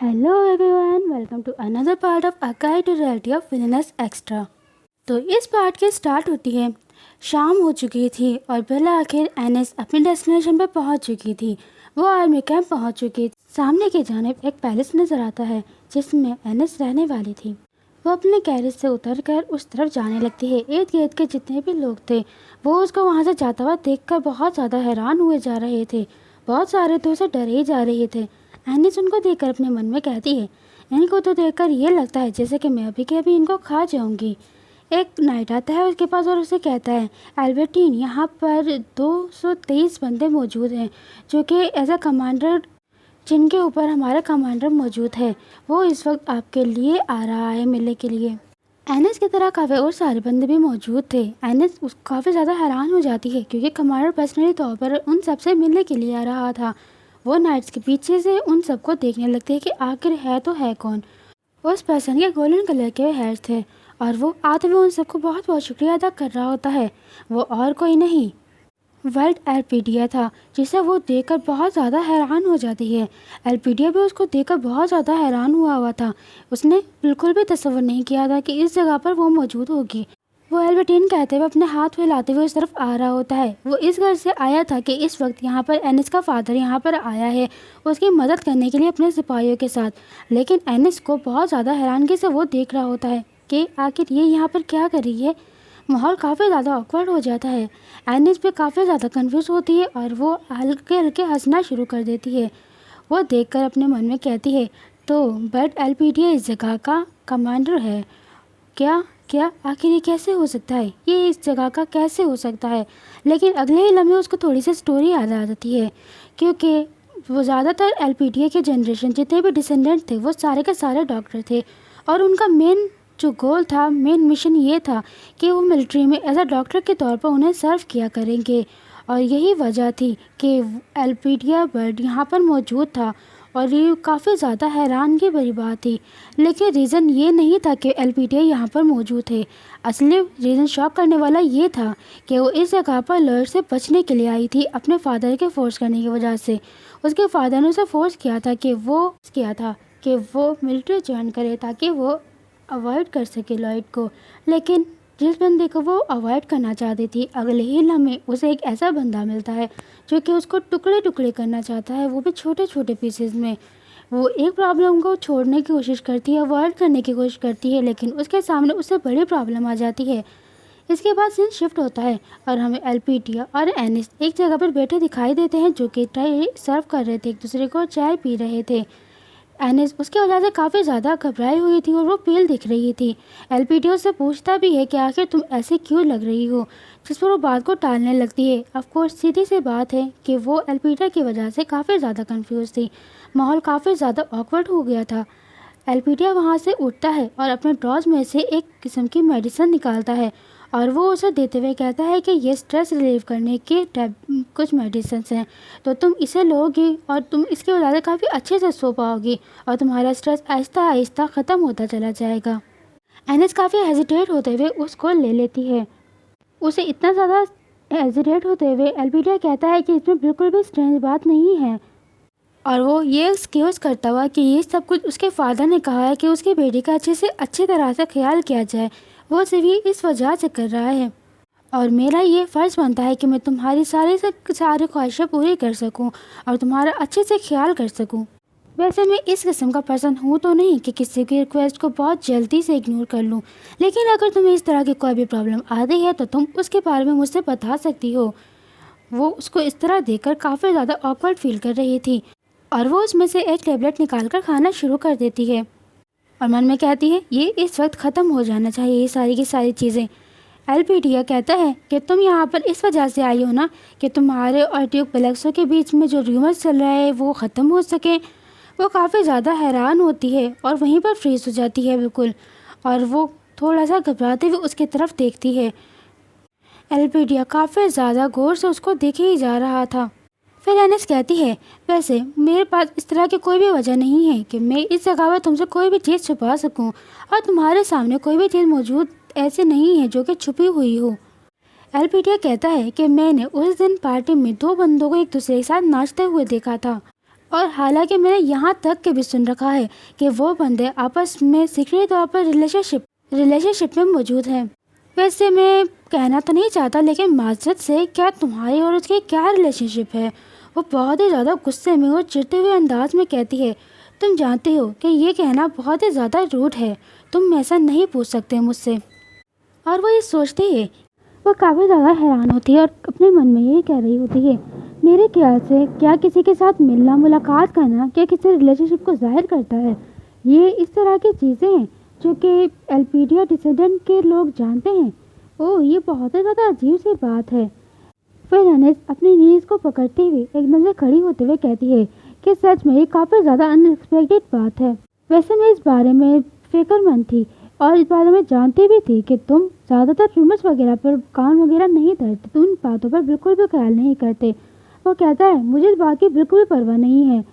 Hello everyone, welcome to another part of a guide to reality of villainess extra. तो इस part की start होती है। शाम हो चुकी थी और बेला आखिर एनिस अपनी डेस्टिनेशन पर पहुंच चुकी थी। वो आर्मी कैंप पहुंच चुकी थी। सामने की जानिब एक पैलेस नज़र आता है जिसमें एनिस रहने वाली थी। वो अपने कैरेज से उतरकर उस तरफ जाने लगती है। इर्द गिर्द के जितने भी लोग थे वो उसको वहाँ से जाता हुआ देखकर बहुत ज़्यादा हैरान हुए जा रहे थे। बहुत सारे तो उसे डरे ही जा रहे थे। एनिस उनको देखकर अपने मन में कहती है, इनको तो देखकर ये लगता है जैसे कि मैं अभी के अभी इनको खा जाऊंगी। एक नाइट आता है उसके पास और उसे कहता है, एल्बर्टीन, यहाँ पर 223 बंदे मौजूद हैं जो कि एज अ कमांडर, जिनके ऊपर हमारा कमांडर मौजूद है। वो इस वक्त आपके लिए आ रहा है मिलने के लिए। एनिस की तरह काफ़ी और सारे बंदे भी मौजूद थे। एनिस काफ़ी ज़्यादा हैरान हो जाती है क्योंकि कमांडर पर्सनली तौर पर उन सबसे मिलने के लिए आ रहा था। वो नाइट्स के पीछे से उन सबको देखने लगती है कि आखिर है तो है कौन। उस पर्सन के गोल्डन कलर के हेयर थे और वो आते हुए उन सबको बहुत बहुत शुक्रिया अदा कर रहा होता है। वो और कोई नहीं, वर्ल्ड एल्पीडिया था, जिसे वो देखकर बहुत ज़्यादा हैरान हो जाती है। एल्पीडिया भी उसको देखकर बहुत ज़्यादा हैरान हुआ था। उसने बिल्कुल भी तसव्वुर नहीं किया था कि इस जगह पर वो मौजूद होगी। वो एल्बर्टीन कहते हुए अपने हाथ फैलाते हुए उस तरफ आ रहा होता है। वो इस घर से आया था कि इस वक्त यहाँ पर एनिस का फादर यहाँ पर आया है उसकी मदद करने के लिए अपने सिपाहियों के साथ। लेकिन एनिस को बहुत ज़्यादा हैरानगी से वो देख रहा होता है कि आखिर ये यहाँ पर क्या कर रही है। माहौल काफ़ी ज़्यादा ऑकवर्ड हो जाता है। एनिस भी काफ़ी ज़्यादा कंफ्यूज होती है और वो हल्के हल्के हंसना शुरू कर देती है। वो देखकर अपने मन में कहती है, तो बट एल्पीडिया इस जगह का कमांडर है क्या? क्या आखिर ये कैसे हो सकता है? ये इस जगह का कैसे हो सकता है? लेकिन अगले ही लम्हे उसको थोड़ी सी स्टोरी याद आ जाती है क्योंकि वो ज़्यादातर एल्पीडिया के जनरेशन जितने भी डिसेंडेंट थे वो सारे के सारे डॉक्टर थे और उनका मेन जो गोल था, मेन मिशन ये था कि वो मिलिट्री में एज अ डॉक्टर के तौर पर उन्हें सर्व किया करेंगे। और यही वजह थी कि एल्पीडिया बर्ड यहाँ पर मौजूद था और ये काफ़ी ज़्यादा हैरानगी भरी बात थी। लेकिन रीज़न ये नहीं था कि एल्पीडिया यहाँ पर मौजूद है। असली रीज़न शॉक करने वाला ये था कि वो इस जगह पर लॉयर से बचने के लिए आई थी अपने फादर के फोर्स करने की वजह से। उसके फादर ने उसे फोर्स किया था कि वो मिलिट्री ज्वाइन करे ताकि वो अवॉइड कर सके लॉयड को। लेकिन जिस बंदे को वो अवॉइड करना चाहती थी अगले ही लम्हे उसे एक ऐसा बंदा मिलता है जो कि उसको टुकड़े टुकड़े करना चाहता है, वो भी छोटे छोटे पीसेस में। वो एक प्रॉब्लम को छोड़ने की कोशिश करती है, अवॉइड करने की कोशिश करती है, लेकिन उसके सामने उससे बड़ी प्रॉब्लम आ जाती है। इसके बाद सीन शिफ्ट होता है और हमें एल्पीडिया और एनिस एक जगह पर बैठे दिखाई देते हैं जो कि चाय सर्व कर रहे थे, एक दूसरे को चाय पी रहे थे। एनिस उसकी वजह से काफ़ी ज़्यादा घबराई हुई थी और वो पेल दिख रही थी। एल्पीडियो से पूछता भी है कि आखिर तुम ऐसे क्यों लग रही हो, जिस पर वो बात को टालने लगती है। ऑफकोर्स सीधी सी बात है कि वो एल्पीडिया की वजह से काफ़ी ज़्यादा कंफ्यूज थी। माहौल काफ़ी ज़्यादा ऑकवर्ड हो गया था। एल्पीडिया वहाँ से उठता है और अपने ड्रॉज में से एक किस्म की मेडिसिन निकालता है और वो उसे देते हुए कहता है कि ये स्ट्रेस रिलीव करने के कुछ मेडिसिन हैं, तो तुम इसे लोगी और तुम इसकी वजह से काफ़ी अच्छे से सो पाओगी और तुम्हारा स्ट्रेस आहिस्ता आहिस्ता ख़त्म होता चला जाएगा। एनिस काफ़ी हेजिटेट होते हुए उसको ले लेती है। उसे इतना ज़्यादा हेजिटेट होते हुए एल्पीडिया कहता है कि इसमें बिल्कुल भी स्ट्रेंज बात नहीं है और वो ये एक्सक्यूज़ करता हुआ कि ये सब कुछ उसके फादर ने कहा है कि उसकी बेटी का अच्छी तरह से ख्याल किया जाए, वो सिर्फ ये इस वजह से कर रहा है और मेरा ये फ़र्ज़ बनता है कि मैं तुम्हारी सारी ख्वाहिशें पूरी कर सकूं और तुम्हारा अच्छे से ख्याल कर सकूं। वैसे मैं इस किस्म का पर्सन हूँ तो नहीं कि किसी की रिक्वेस्ट को बहुत जल्दी से इग्नोर कर लूँ, लेकिन अगर तुम्हें इस तरह की कोई भी प्रॉब्लम आती है तो तुम उसके बारे में मुझसे बता सकती हो। वो उसको इस तरह देखकर काफ़ी ज़्यादा ऑकवर्ड फील कर रही थी और वो उसमें से एक टेबलेट निकाल कर खाना शुरू कर देती है और मन में कहती है ये इस वक्त ख़त्म हो जाना चाहिए ये सारी की सारी चीज़ें। एल्पीडिया कहता है कि तुम यहाँ पर इस वजह से आई हो ना कि तुम्हारे और ड्यूक बेलेक्सो के बीच में जो र्यूमर्स चल रहा है वो ख़त्म हो सके। वो काफ़ी ज़्यादा हैरान होती है और वहीं पर फ्रीज हो जाती है बिल्कुल, और वो थोड़ा सा घबराते हुए उसकी तरफ देखती है। एल्पीडिया काफ़ी ज़्यादा गौर से उसको देखे ही जा रहा था। फिर एनिस कहती है, वैसे मेरे पास इस तरह की कोई भी वजह नहीं है कि मैं इस जगह पर तुमसे कोई भी चीज़ छुपा सकूं और तुम्हारे सामने कोई भी चीज़ मौजूद ऐसे नहीं है जो कि छुपी हुई हो। एल्पीडिया कहता है कि मैंने उस दिन पार्टी में 2 बंदों को एक दूसरे के साथ नाचते हुए देखा था और हालांकि मैंने यहाँ तक के भी सुन रखा है कि वो बंदे आपस में सीक्रेट तौर पर रिलेशनशिप में मौजूद हैं। वैसे मैं कहना तो नहीं चाहता, लेकिन माजरत से क्या तुम्हारी और उसकी क्या रिलेशनशिप है? वो बहुत ही ज़्यादा गुस्से में और चिढ़ते हुए अंदाज में कहती है, तुम जानते हो कि ये कहना बहुत ही ज़्यादा रूड है, तुम ऐसा नहीं पूछ सकते मुझसे। और वो ये सोचती है, वो काफ़ी ज़्यादा हैरान होती है और अपने मन में यही कह रही होती है, मेरे ख्याल से क्या किसी के साथ मिलना मुलाकात करना क्या किसी रिलेशनशिप को जाहिर करता है? ये इस तरह की चीज़ें हैं जो कि एल्पीडिया डिसेंडेंट के लोग जानते हैं। ओह, ये बहुत ही ज़्यादा अजीब सी बात है। फिर अनिस अपनी नीज़ को पकड़ते हुए एकदम से खड़ी होते हुए कहती है कि सच में ये काफ़ी ज़्यादा अनएक्सपेक्टेड बात है। वैसे मैं इस बारे में फिक्रमंद थी और इस बारे में जानती भी थी कि तुम ज़्यादातर रूमर्स वगैरह पर कान वगैरह नहीं धरते, तुम इन बातों पर बिल्कुल भी ख्याल नहीं करते। वो कहता है, मुझे इस बात की बिल्कुल भी परवाह नहीं है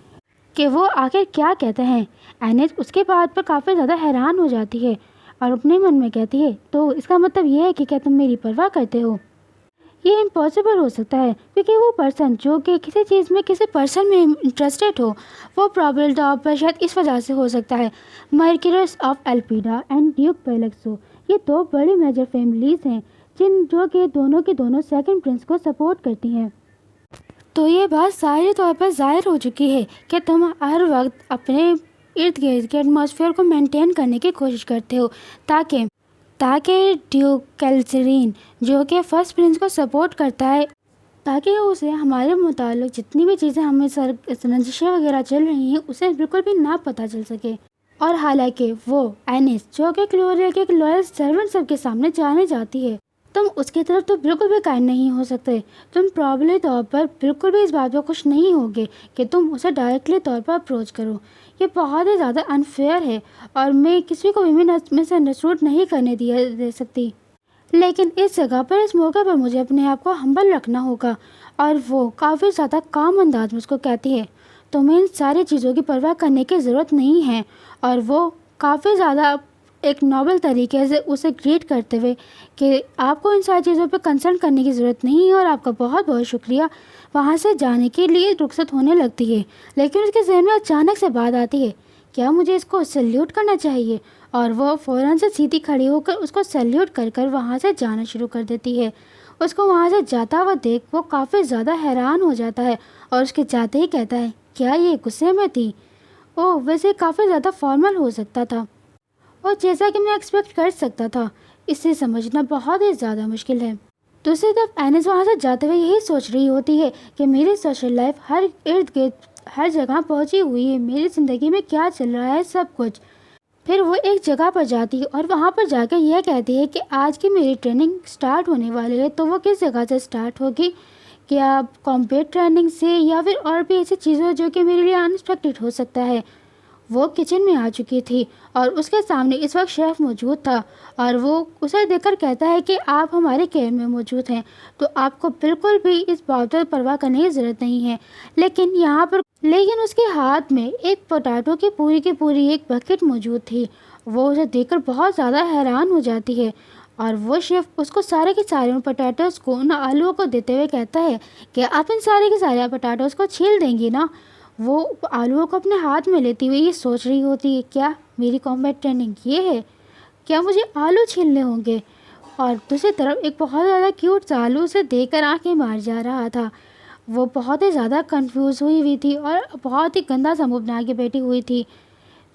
कि वो आखिर क्या कहते हैं। एनिस उसके बात पर काफ़ी ज़्यादा हैरान हो जाती है और अपने मन में कहती है, तो इसका मतलब ये है कि क्या तुम मेरी परवाह करते हो? ये इम्पॉसिबल हो सकता है क्योंकि वो पर्सन जो कि किसी चीज़ में किसी पर्सन में इंटरेस्टेड हो, वो प्रॉब्लम टॉप पर शायद इस वजह से हो सकता है। मर्क्यूरस ऑफ एल्पीडा एंड ड्यूक पेलेक्सो, ये दो बड़ी मेजर फैमिलीज़ हैं जिन जो कि दोनों के दोनों सेकंड प्रिंस को सपोर्ट करती हैं। तो ये बात सारी तौर पर ज़ाहिर हो चुकी है कि तुम हर वक्त अपने इर्द गिर्द के एटमॉस्फेयर को मेंटेन करने की कोशिश करते हो ताकि ड्यूक कैल्सरीन जो कि फर्स्ट प्रिंस को सपोर्ट करता है, ताकि उसे हमारे मुतालिक जितनी भी चीज़ें हमें रंजिशें वगैरह चल रही हैं उसे बिल्कुल भी ना पता चल सके। और हालांकि वो एनिस जो कि क्लोरिया के एक लॉयल सर्वेंट सबके सामने जाने जाती है, तुम उसकी तरफ तो बिल्कुल भी कायम नहीं हो सकते। तुम प्रॉब्लली तौर पर बिल्कुल भी इस बात पर खुश नहीं होगे कि तुम उसे डायरेक्टली तौर पर अप्रोच करो। ये बहुत ही ज़्यादा अनफेयर है और मैं किसी को भी मिसअंडरस्टूड नहीं करने दे सकती। लेकिन इस जगह पर इस मौके पर मुझे अपने आप को हम्बल रखना होगा। और वो काफ़ी ज़्यादा काम अंदाज में उसको कहती है, तुम्हें इन सारी चीज़ों की परवाह करने की ज़रूरत नहीं है। और वो काफ़ी ज़्यादा एक नॉबल तरीके से उसे ग्रीट करते हुए कि आपको इन सारी चीज़ों पर कंसर्न करने की ज़रूरत नहीं है और आपका बहुत बहुत शुक्रिया, वहाँ से जाने के लिए रुखसत होने लगती है। लेकिन उसके जहन में अचानक से बात आती है, क्या मुझे इसको सैल्यूट करना चाहिए? और वो फ़ौरन से सीधी खड़ी होकर उसको सैल्यूट कर कर वहाँ से जाना शुरू कर देती है। उसको वहाँ से जाता हुआ देख वो काफ़ी ज़्यादा हैरान हो जाता है और उसके जाते ही कहता है, क्या ये गुस्से में थी? ओह, वैसे काफ़ी ज़्यादा फॉर्मल हो सकता था और जैसा कि मैं एक्सपेक्ट कर सकता था, इसे समझना बहुत ही ज़्यादा मुश्किल है। दूसरी तरफ एनिस वहाँ से जाते हुए यही सोच रही होती है कि मेरी सोशल लाइफ हर इर्द गिर्द हर जगह पहुँची हुई है, मेरी ज़िंदगी में क्या चल रहा है सब कुछ। फिर वो एक जगह पर जाती है और वहाँ पर जाकर यह कहती है कि आज की मेरी ट्रेनिंग स्टार्ट होने वाली है। तो वो किस जगह से स्टार्ट होगी? क्या कॉम्बैट ट्रेनिंग से या फिर और भी ऐसी चीज़ें जो कि मेरे लिए अनएक्सपेक्टेड हो सकता है। वो किचन में आ चुकी थी और उसके सामने इस वक्त शेफ़ मौजूद था और वो उसे देखकर कहता है कि आप हमारे केयर में मौजूद हैं, तो आपको बिल्कुल भी इस बात पर परवाह करने की ज़रूरत नहीं है। लेकिन उसके हाथ में एक पोटैटो की पूरी एक बकेट मौजूद थी। वो उसे देखकर बहुत ज़्यादा हैरान हो जाती है और वो शेफ़ उसको सारे के सारे पोटैटोज़ को उन आलूओं को देते हुए कहता है कि आप इन सारे के सारे पोटैटोज़ को छील देंगी ना। वो आलूओं को अपने हाथ में लेती हुई ये सोच रही होती है, क्या मेरी कॉम्बैट ट्रेनिंग ये है? क्या मुझे आलू छीलने होंगे? और दूसरी तरफ एक बहुत ज़्यादा क्यूट सा आलू उसे देखकर आंखें मार जा रहा था। वो बहुत ही ज़्यादा कंफ्यूज हुई थी और बहुत ही गंदा सा मुँह बना के बैठी हुई थी।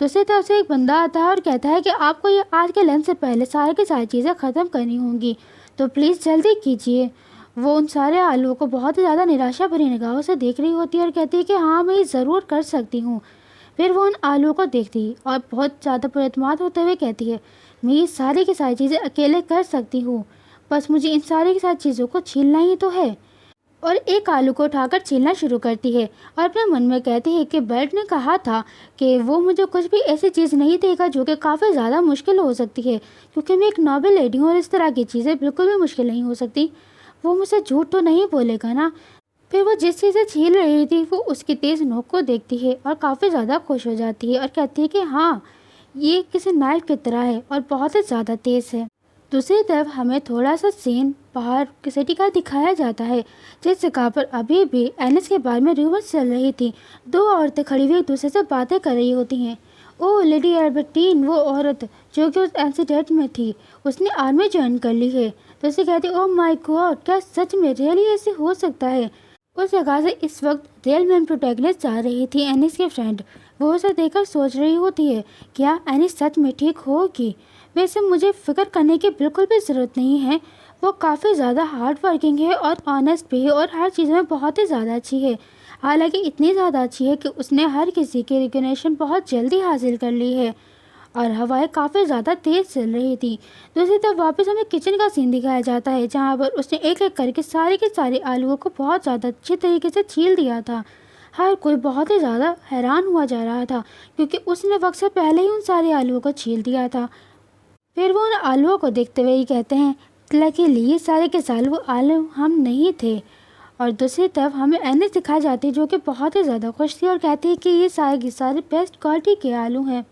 दूसरी तरफ से एक बंदा आता है और कहता है कि आपको ये आज के लंच से पहले सारी की सारी चीज़ें ख़त्म करनी होंगी, तो प्लीज़ जल्दी कीजिए। वो उन सारे आलूओं को बहुत ही ज़्यादा निराशा भरी निगाहों से देख रही होती है और कहती है कि हाँ, मैं ये ज़रूर कर सकती हूँ। फिर वो उन आलूओं को देखती और बहुत ज़्यादा पुरअतमाद होते हुए कहती है, मैं ये सारी की सारी चीज़ें अकेले कर सकती हूँ, बस मुझे इन सारी की सारी चीज़ों को छीलना ही तो है। और एक आलू को उठाकर छीलना शुरू करती है और अपने मन में कहती है कि बर्ड ने कहा था कि वो मुझे कुछ भी ऐसी चीज़ नहीं देगा जो कि काफ़ी ज़्यादा मुश्किल हो सकती है, क्योंकि मैं एक नॉबल लेडी हूँ और इस तरह की चीज़ें बिल्कुल भी मुश्किल नहीं हो सकती। वो मुझसे झूठ तो नहीं बोलेगा ना। फिर वो जिस चीज़ से छील रही थी वो उसकी तेज़ नोक को देखती है और काफ़ी ज़्यादा खुश हो जाती है और कहती है कि हाँ, ये किसी नाइफ की तरह है और बहुत ही ज़्यादा तेज़ है। दूसरी तरफ हमें थोड़ा सा सीन बाहर की सिटी का दिखाया जाता है, जिस जगह पर अभी भी एनिस के बारे में रूमर्स चल रही थी। दो औरतें खड़ी हुई एक दूसरे से बातें कर रही होती हैं। ओह लेडी एल्बर्टीन, वो औरत जो कि उस इंसिडेंट में थी, उसने आर्मी ज्वाइन कर ली है। तो उसे कहती, ओह माय गॉड, क्या सच में रियली ऐसे हो सकता है। उस जगह से इस वक्त रियल मैन प्रोटैगनिस्ट जा रही थी एनिस के फ्रेंड। वो उसे देखकर सोच रही होती है, क्या एनिस सच में ठीक होगी। वैसे मुझे फिक्र करने की बिल्कुल भी ज़रूरत नहीं है। वो काफ़ी ज़्यादा हार्ड वर्किंग है और ऑनेस्ट भी है और हर चीज़ में बहुत ही ज़्यादा अच्छी है। हालांकि इतनी ज़्यादा अच्छी है कि उसने हर किसी की रिकग्निशन बहुत जल्दी हासिल कर ली है और हवाएं काफ़ी ज़्यादा तेज़ चल रही थी। दूसरी तरफ वापस हमें किचन का सीन दिखाया जाता है, जहाँ पर उसने एक एक करके सारे के सारे आलूओं को बहुत ज़्यादा अच्छे तरीके से छील दिया था। हर कोई बहुत ही ज़्यादा हैरान हुआ जा रहा था, क्योंकि उसने वक्त से पहले ही उन सारे आलूओं को छील दिया था। फिर वो उन आलूओं को देखते हुए ही कहते हैं, लकीली ये सारे के सारे वो आलू हम नहीं थे। और दूसरी तरफ हमें एनिस दिखाई जाती है, जो कि बहुत ही ज़्यादा खुश थी और कहती है कि ये सारे के सारे बेस्ट क्वालिटी के आलू हैं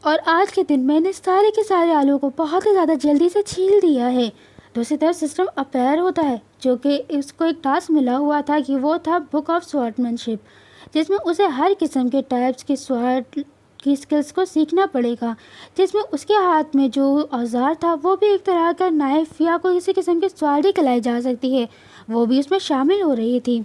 और आज के दिन मैंने सारे के सारे आलू को बहुत ही ज़्यादा जल्दी से छील दिया है। दूसरी तरफ सिस्टम अपेयर होता है, जो कि उसको एक टास्क मिला हुआ था कि वो था बुक ऑफ स्वॉर्डमैनशिप, जिसमें उसे हर किस्म के टाइप्स की स्वॉर्ड की स्किल्स को सीखना पड़ेगा। जिसमें उसके हाथ में जो औजार था वो भी एक तरह का नाइफ या कोई किसी किस्म की स्वॉर्ड ही कहलाई जा सकती है, वो भी उसमें शामिल हो रही थी।